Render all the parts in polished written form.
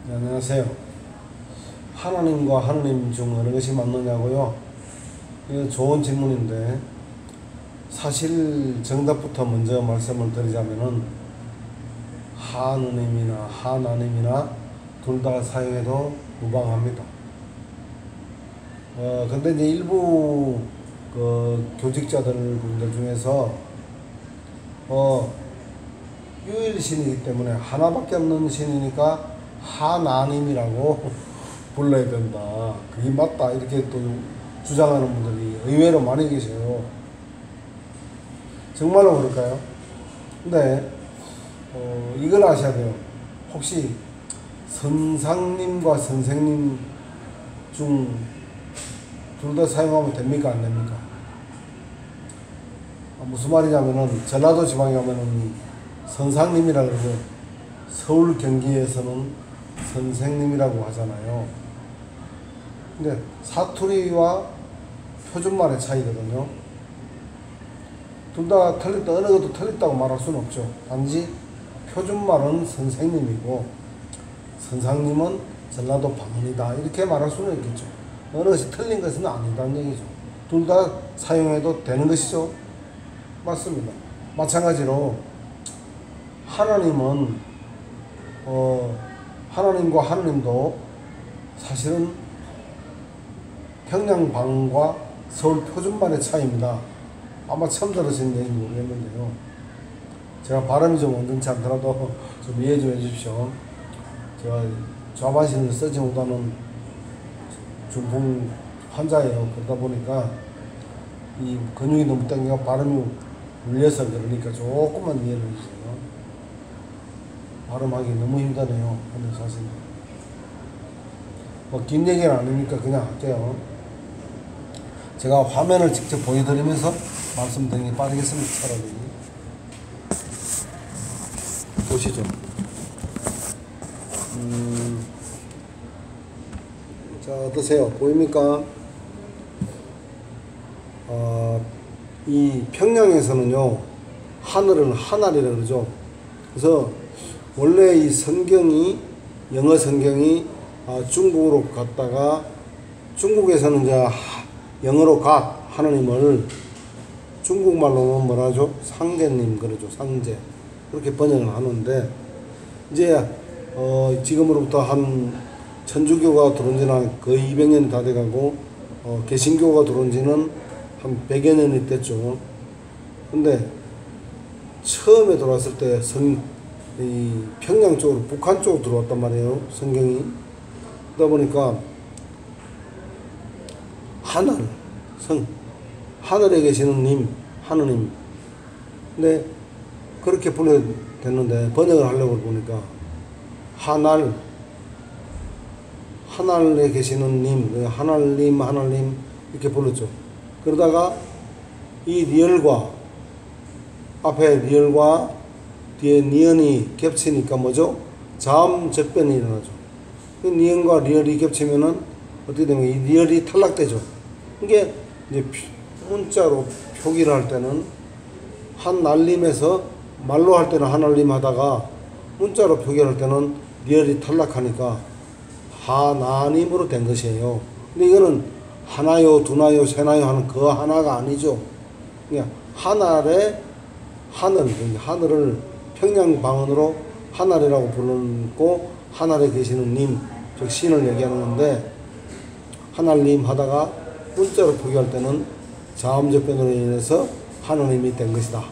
네, 안녕하세요. 하나님과 하느님 중 어느 것이 맞느냐고요? 이거 좋은 질문인데, 사실 정답부터 먼저 말씀을 드리자면은 하느님이나 하나님이나 둘 다 사용해도 무방합니다. 근데 이제 일부 교직자들 분들 중에서 유일신이기 때문에 하나밖에 없는 신이니까 하나님이라고 불러야 된다. 그게 맞다. 이렇게 또 주장하는 분들이 의외로 많이 계세요. 정말로 그럴까요? 근데 이걸 아셔야 돼요. 혹시 선상님과 선생님 중 둘 다 사용하면 됩니까? 안 됩니까? 무슨 말이냐면은 전라도 지방에 가면은 선상님이라 그러고 서울 경기에서는 선생님이라고 하잖아요. 근데 사투리와 표준말의 차이거든요. 둘 다 틀렸다, 어느 것도 틀렸다고 말할 수는 없죠. 단지 표준말은 선생님이고 선상님은 전라도 방언이다, 이렇게 말할 수는 있겠죠. 어느 것이 틀린 것은 아니다는 얘기죠. 둘 다 사용해도 되는 것이죠. 맞습니다. 마찬가지로 하나님은 하나님과 하느님도 사실은 평양방언과 서울 표준말의 차이입니다. 아마 처음 들으신 얘기인지 모르겠는데요. 제가 발음이 좀 온전치 않더라도 좀 이해 좀 해주십시오. 제가 좌반신을 쓰지 못하는 중풍 환자예요. 그러다 보니까 이 근육이 너무 당겨 발음이 울려서 그러니까 조금만 이해를 해주세요. 발음하기 너무 힘드네요. 근데 사실 긴 얘기는 아니니까 그냥 할게요. 제가 화면을 직접 보여드리면서 말씀드리는 게 빠르겠습니다. 차라리 보시죠. 자, 어떠세요? 보입니까? 이 평양에서는요, 하늘은 하늘이라 그러죠. 그래서 원래 이 성경이, 영어 성경이 중국으로 갔다가 중국에서는 이제 영어로 하나님을 중국말로는 뭐라죠? 상제님 그러죠. 상제. 그렇게 번역을 하는데, 이제 지금으로부터 한 천주교가 들어온 지는 거의 200년이 다 돼가고 개신교가 들어온 지는 한 100여 년이 됐죠. 근데 처음에 들어왔을 때 이 평양 쪽으로, 북한 쪽으로 들어왔단 말이에요, 성경이. 그러다 보니까 하늘에 계시는 님, 하느님. 근데 그렇게 불러야 됐는데 번역을 하려고 보니까 하늘에 계시는 님, 하나님 이렇게 불렀죠. 그러다가 이 리얼과 앞에 리얼과 뒤에 니은이 겹치니까 뭐죠? 자음접변이 일어나죠. 니은과 리얼이 겹치면은 어떻게 되면 이 리얼이 탈락되죠. 이게 이제 문자로 표기를 할 때는 한날림에서 말로 할 때는 한날림 하다가 문자로 표기를 할 때는 리얼이 탈락하니까 하나님으로 된 것이에요. 근데 이거는 하나요, 두나요, 세나요 하는 그 하나가 아니죠. 그냥 하늘을 평양 방언으로 하늘이라고 부르고, 하늘에 계시는 님, 즉 신을 얘기하는 건데, 하나님 하다가 문자로 표기할 때는 자음접변으로 인해서 하나님이 된 것이다.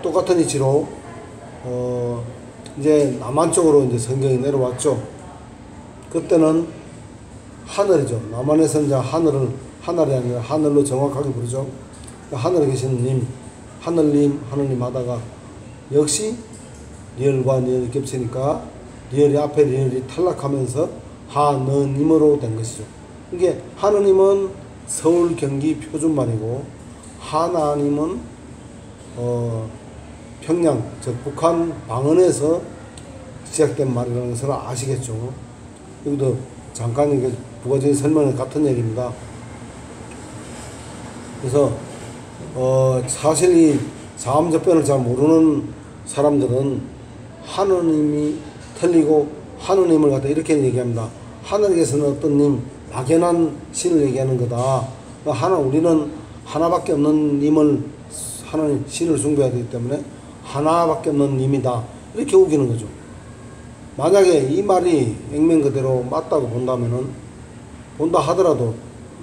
똑같은 이치로 이제 남한 쪽으로 이제 성경이 내려왔죠. 그때는 하늘이죠. 남한에서 이제 하늘이 아니라 하늘로 정확하게 부르죠. 하늘에 계시는 님, 하늘님, 하느님 하다가 역시 리얼과 리얼이 겹치니까 리얼이 앞에 리얼이 탈락하면서 하느님으로 된 것이죠. 이게 하느님은 서울 경기 표준말이고, 하나님은 평양, 즉 북한 방언에서 시작된 말이라는 것을 아시겠죠. 여기도 잠깐 이게 부가적인 설명은 같은 얘기입니다. 그래서 사실 이 자음접변을 잘 모르는 사람들은 하느님이 틀리고 하느님을 갖다 이렇게 얘기합니다. 하늘에서는 어떤 님, 막연한 신을 얘기하는 거다. 우리는 하나밖에 없는 님을, 하나님, 신을 숭배해야 되기 때문에 하나밖에 없는 님이다. 이렇게 우기는 거죠. 만약에 이 말이 액면 그대로 맞다고 본다 하더라도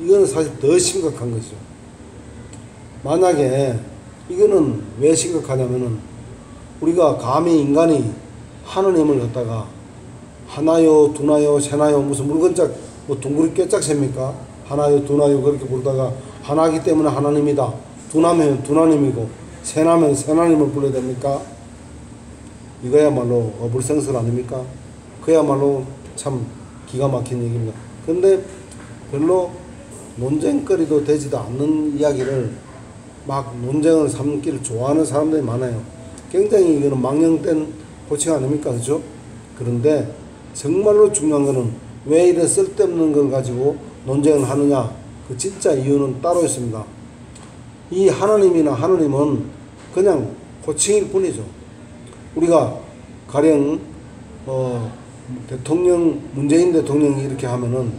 이거는 사실 더 심각한 것이죠. 만약에 이거는 왜 심각하냐면은 우리가 감히 인간이 하느님을 갖다가 하나요, 두나요, 세나요, 무슨 물건짝, 뭐 둥그리 꿰짝 셉니까? 하나요, 두나요, 그렇게 부르다가 하나이기 때문에 하나님이다. 두나면 두나님이고, 세나면 세나님을 불러야 됩니까? 이거야말로 어불성설 아닙니까? 그야말로 참 기가 막힌 얘기입니다. 근데 별로 논쟁거리도 되지도 않는 이야기를 막 논쟁을 삼기를 좋아하는 사람들이 많아요. 굉장히 이거는 망령된 호칭 아닙니까? 그죠? 그런데 정말로 중요한 거는 왜 이런 쓸데없는 걸 가지고 논쟁을 하느냐? 그 진짜 이유는 따로 있습니다. 이 하나님이나 하느님은 그냥 호칭일 뿐이죠. 우리가 가령 대통령 문재인 대통령이 이렇게 하면은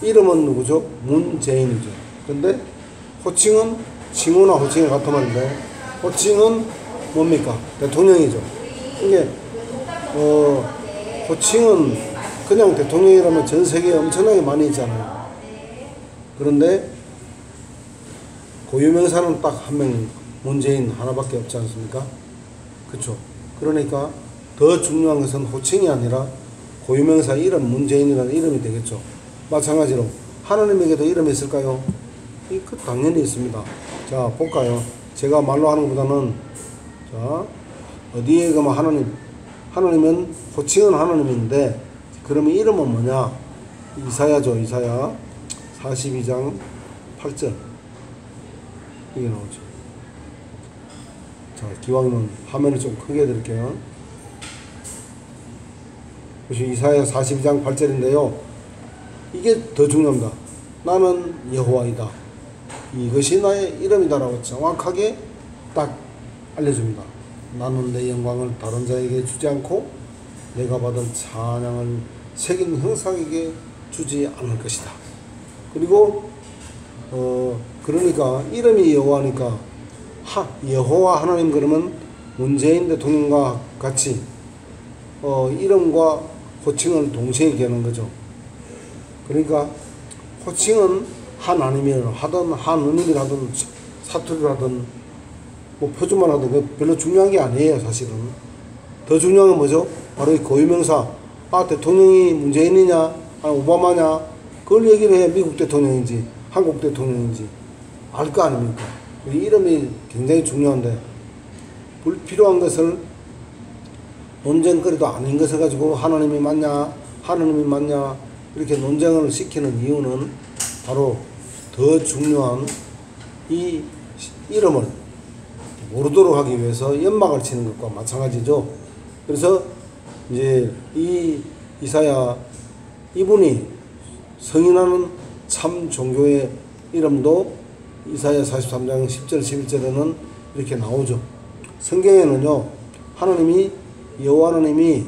이름은 누구죠? 문재인이죠. 근데 호칭은 칭호나 호칭이 같은 말인데 호칭은 뭡니까? 대통령이죠. 이게 호칭은 그냥 대통령이라면 전 세계에 엄청나게 많이 있잖아요. 그런데 고유명사는 딱 한 명 문재인 하나밖에 없지 않습니까? 그쵸? 그러니까 더 중요한 것은 호칭이 아니라 고유명사 이름, 문재인이라는 이름이 되겠죠. 마찬가지로 하나님에게도 이름이 있을까요? 그 당연히 있습니다. 자, 볼까요? 제가 말로 하는 것보다는 자, 어디에 가면 하나님은 호칭은 하나님인데 그러면 이름은 뭐냐? 이사야죠. 이사야 42장 8절 이게 나오죠. 자, 기왕이면 화면을 좀 크게 해드릴게요. 이사야 42장 8절인데요. 이게 더 중요합니다. 나는 여호와이다. 이것이 나의 이름이다라고 정확하게 딱 알려줍니다. 나는 내 영광을 다른 자에게 주지 않고 내가 받은 찬양을 새긴 형상에게 주지 않을 것이다. 그리고 그러니까 이름이 여호와니까 여호와 하나님 그러면 문재인 대통령과 같이 이름과 호칭을 동시에 얘기하는 거죠. 그러니까 호칭은 하나님이라 하든 하느님이라 하든 사투리를 하든 뭐 표준말 하든 별로 중요한 게 아니에요. 사실은 더 중요한 건 뭐죠? 바로 이 고유명사. 대통령이 문재인이냐 오바마냐 그걸 얘기를 해야 미국 대통령인지 한국 대통령인지 알 거 아닙니까? 이름이 굉장히 중요한데 불필요한 것을 논쟁거리도 아닌 것을 가지고 하나님이 맞냐 이렇게 논쟁을 시키는 이유는 바로 더 중요한 이 이름을 모르도록 하기 위해서 연막을 치는 것과 마찬가지죠. 그래서 이제 이 이사야 이분이 성인하는 참 종교의 이름도 이사야 43장 10절 11절에는 이렇게 나오죠. 성경에는요 하나님이 여호와 하나님이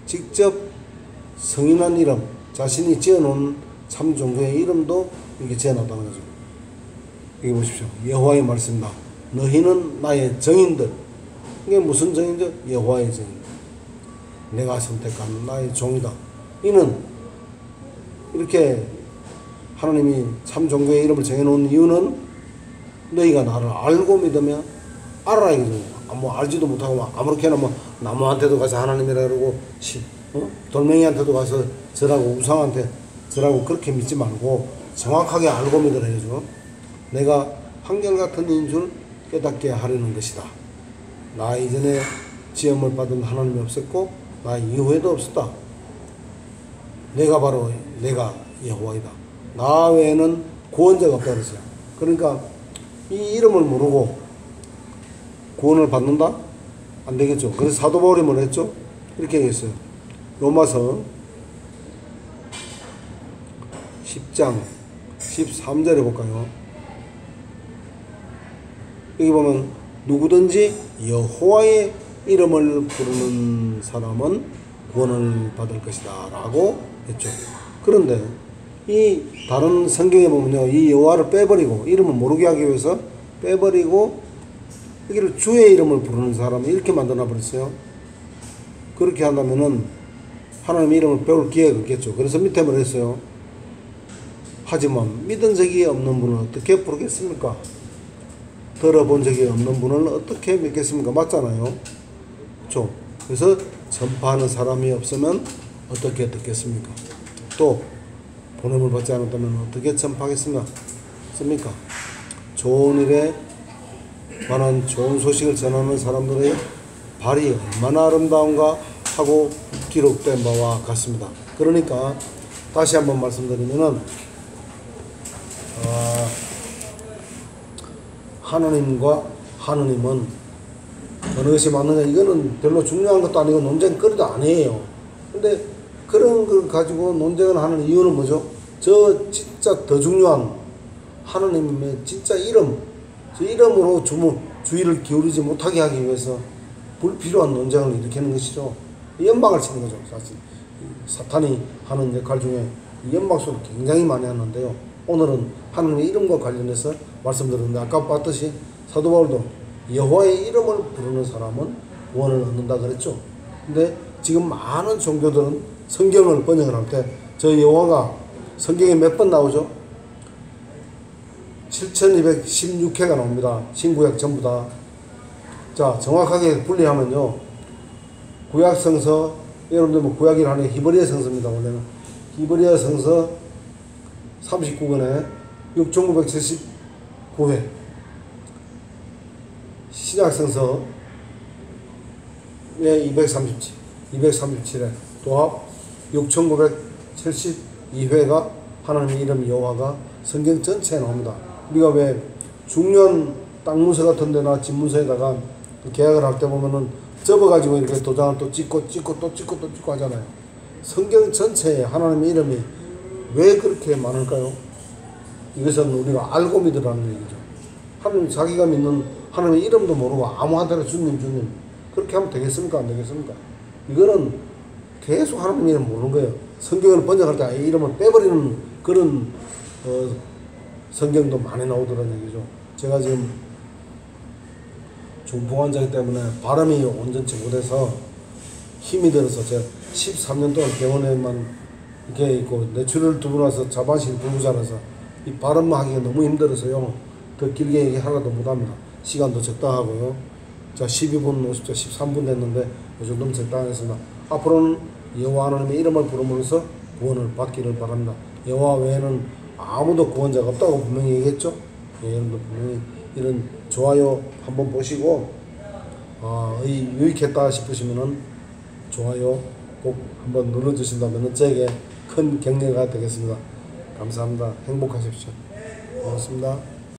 직접 성인한 이름 자신이 지어놓은 참 종교의 이름도 이렇게 지어놨다는 거죠. 여기 보십시오. 여호와의 말씀이다. 너희는 나의 정인들. 이게 무슨 정인들? 여호와의 정인. 내가 선택한 나의 종이다. 이는 이렇게 하나님이 참 종교의 이름을 정해놓은 이유는 너희가 나를 알고 믿으면 알아라 이거죠. 뭐 알지도 못하고 아무렇게나 뭐 나무한테도 가서 하나님이라 그러고 돌멩이한테도 가서 절하고 우상한테 절하고 그렇게 믿지 말고 정확하게 알고 믿으라 이거죠. 내가 한결같은 이인 줄 깨닫게 하려는 것이다. 나 이전에 지음을 받은 하나님이 없었고 나 이후에도 없었다. 내가 바로 내가 여호와이다. 나 외에는 구원자가 없다 그랬어요. 그러니까 이 이름을 모르고 구원을 받는다? 안 되겠죠. 그래서 사도 바울이 뭘 했죠? 이렇게 얘기했어요. 로마서 10장 13절에 볼까요? 여기 보면 누구든지 여호와의 이름을 부르는 사람은 구원을 받을 것이다 라고 했죠. 그런데 이 다른 성경에 보면요, 이 여호와를 빼버리고 이름을 모르게 하기 위해서 빼버리고 여기를 주의 이름을 부르는 사람을 이렇게 만들어 버렸어요. 그렇게 한다면은 하나님의 이름을 배울 기회가 없겠죠. 그래서 밑에 말했어요. 하지만 믿은 적이 없는 분을 어떻게 부르겠습니까? 들어본 적이 없는 분을 어떻게 믿겠습니까? 맞잖아요. 그렇죠? 그래서 전파하는 사람이 없으면 어떻게 듣겠습니까? 또 보냄을 받지 않았다면 어떻게 전파하겠습니까? 좋은 일에 관한 좋은 소식을 전하는 사람들의 발이 얼마나 아름다운가 하고 기록된 바와 같습니다. 그러니까 다시 한번 말씀드리면은 하나님과 하느님은 어느 것이 맞느냐 이거는 별로 중요한 것도 아니고 논쟁거리도 아니에요. 근데 그런 걸 가지고 논쟁을 하는 이유는 뭐죠? 저 진짜 더 중요한 하나님의 진짜 이름, 저 이름으로 주의를 기울이지 못하게 하기 위해서 불필요한 논쟁을 일으키는 것이죠. 연방을 치는 거죠. 사실 사탄이 하는 역할 중에 연방술을 굉장히 많이 하는데요. 오늘은 하나님의 이름과 관련해서 말씀드렸는데 아까 봤듯이 사도 바울도 여호와의 이름을 부르는 사람은 구원을 얻는다 그랬죠. 근데 지금 많은 종교들은 성경을 번역을 할 때 저 여호와가 성경에 몇 번 나오죠? 7216회가 나옵니다. 신구약 전부 다. 자, 정확하게 분리하면요. 구약 성서, 여러분들 뭐 구약이라 하는 히브리어 성서입니다. 원래는. 히브리어 성서 39권에 6979회. 신약 성서에 237회. 도합 6972회가 하나님의 이름 여호와가 성경 전체에 나옵니다. 우리가 왜 중요한 땅 문서 같은 데나 집 문서에다가 계약을 할 때 보면은 접어가지고 이렇게 도장을 또 찍고 하잖아요. 성경 전체에 하나님의 이름이 왜 그렇게 많을까요? 이것은 우리가 알고 믿으라는 얘기죠. 하나님 자기가 믿는 하나님의 이름도 모르고 아무한테나 주님 그렇게 하면 되겠습니까? 안 되겠습니까? 이거는 계속 하나님 이름 모르는 거예요. 성경을 번역할 때 아예 이름을 빼버리는 그런 성경도 많이 나오더라는 얘기죠. 제가 지금 중풍환자이기 때문에 발음이 온전치 못해서 힘이 들어서 제가 13년 동안 병원에만 이렇게 있고 뇌출혈 두고 나서 자반신 불구 자라서 이 발음만 하기가 너무 힘들어서요. 더 길게 얘기 하나도 못합니다. 시간도 적당하고요. 자, 12분 50초 13분 됐는데 이 정도면 적당하겠습니다. 앞으로는 여호와 하나님의 이름을 부르면서 구원을 받기를 바랍니다. 여호와 외에는 아무도 구원자가 없다고 분명히 얘기했죠. 예, 여러분들 분명히 이런 좋아요 한번 보시고 유익했다 싶으시면은 좋아요 꼭 한번 눌러주신다면 저에게 큰 격려가 되겠습니다. 감사합니다. 행복하십시오. 고맙습니다.